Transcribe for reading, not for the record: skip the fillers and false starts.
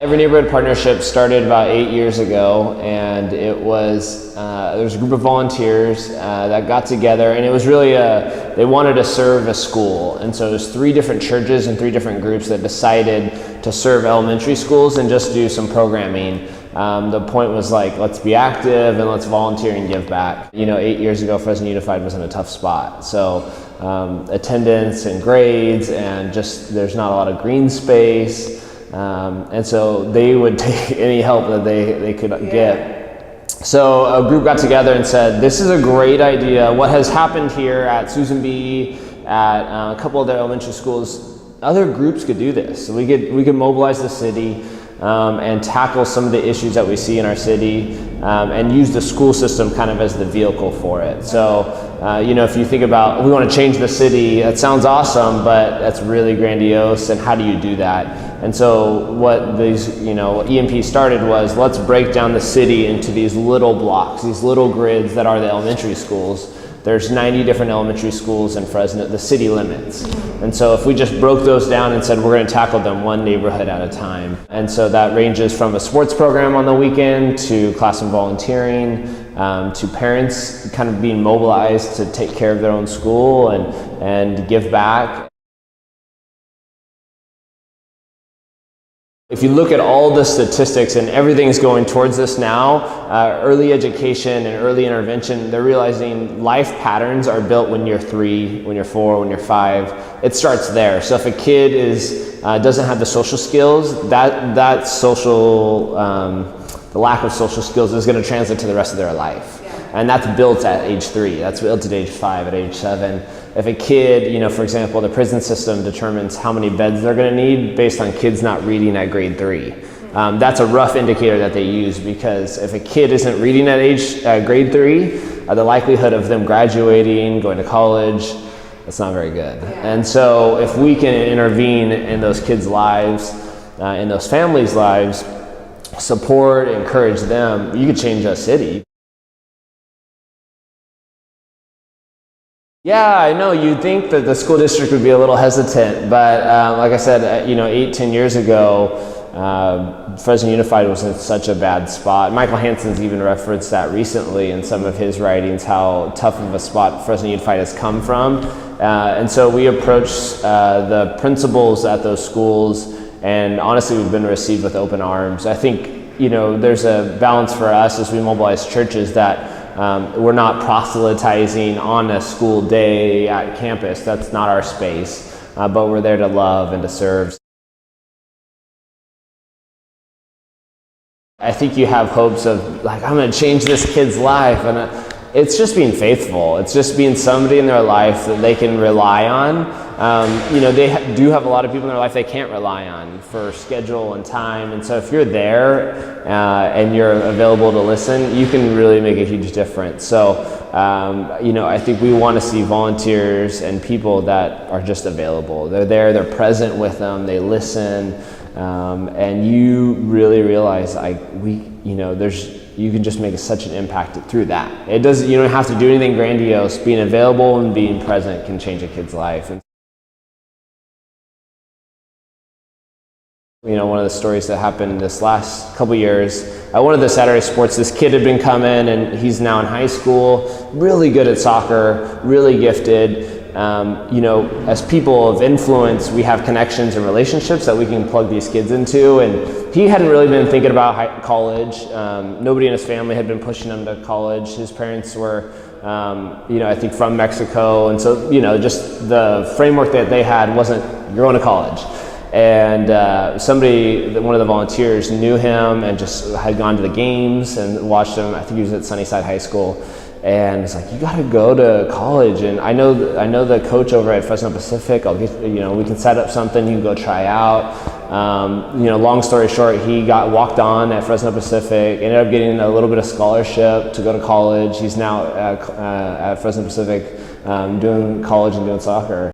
Every Neighborhood Partnership started about 8 years ago, and it was there was a group of volunteers that got together, and it was really they wanted to serve a school, and so there's 3 different churches and 3 different groups that decided to serve elementary schools and just do some programming. The point was like, let's be active and let's volunteer and give back. 8 years ago, FresYES Unified was in a tough spot, so attendance and grades, and just there's not a lot of green space. And so they would take any help that they could get. So a group got together and said, this is a great idea. What has happened here at Susan B., at a couple of their elementary schools, other groups could do this. So we could mobilize the city and tackle some of the issues that we see in our city and use the school system kind of as the vehicle for it. So if you think about, we want to change the city, that sounds awesome, but that's really grandiose, and how do you do that? And so what these, ENP started was, let's break down the city into these little blocks, these little grids that are the elementary schools. There's 90 different elementary schools in Fresno, the city limits. And so if we just broke those down and said, we're going to tackle them one neighborhood at a time. And so that ranges from a sports program on the weekend to classroom volunteering, to parents kind of being mobilized to take care of their own school and give back. If you look at all the statistics, and everything's going towards this now, early education and early intervention, they're realizing life patterns are built when you're 3, when you're 4, when you're 5. It starts there. So if a kid doesn't have the social skills, that social, the lack of social skills is going to translate to the rest of their life. And that's built at age 3, that's built at age 5, at age 7. If a kid, for example, the prison system determines how many beds they're going to need based on kids not reading at grade 3. That's a rough indicator that they use, because if a kid isn't reading at grade 3, the likelihood of them graduating, going to college, that's not very good. And so if we can intervene in those kids' lives, in those families' lives, support, encourage them, you could change a city. Yeah, I know, you'd think that the school district would be a little hesitant, but like I said, 8-10 years ago, FresYES Unified was in such a bad spot. Michael Hansen's even referenced that recently in some of his writings, how tough of a spot FresYES Unified has come from. And so we approached the principals at those schools, and honestly, we've been received with open arms. I think, there's a balance for us as we mobilize churches that we're not proselytizing on a school day at campus. That's not our space, but we're there to love and to serve. I think you have hopes of, like, I'm going to change this kid's life, and it's just being faithful. It's just being somebody in their life that they can rely on. They do have a lot of people in their life they can't rely on for schedule and time, and so if you're there and you're available to listen, you can really make a huge difference. So I think we want to see volunteers and people that are just available. They're there, they're present with them, they listen, and you really realize, you can just make such an impact through that. You don't have to do anything grandiose. Being available and being present can change a kid's life. One of the stories that happened this last couple years, at one of the Saturday sports, this kid had been coming, and he's now in high school, really good at soccer, really gifted. As people of influence, we have connections and relationships that we can plug these kids into, and he hadn't really been thinking about college. Nobody in his family had been pushing him to college. His parents were, I think from Mexico, and so, just the framework that they had wasn't, you're going to college. And one of the volunteers knew him and just had gone to the games and watched him. I think he was at Sunnyside High School. And it's like, you got to go to college, and I know the coach over at Fresno Pacific. I'll get, we can set up something. You can go try out. Long story short, he got walked on at Fresno Pacific. Ended up getting a little bit of scholarship to go to college. He's now at Fresno Pacific doing college and doing soccer.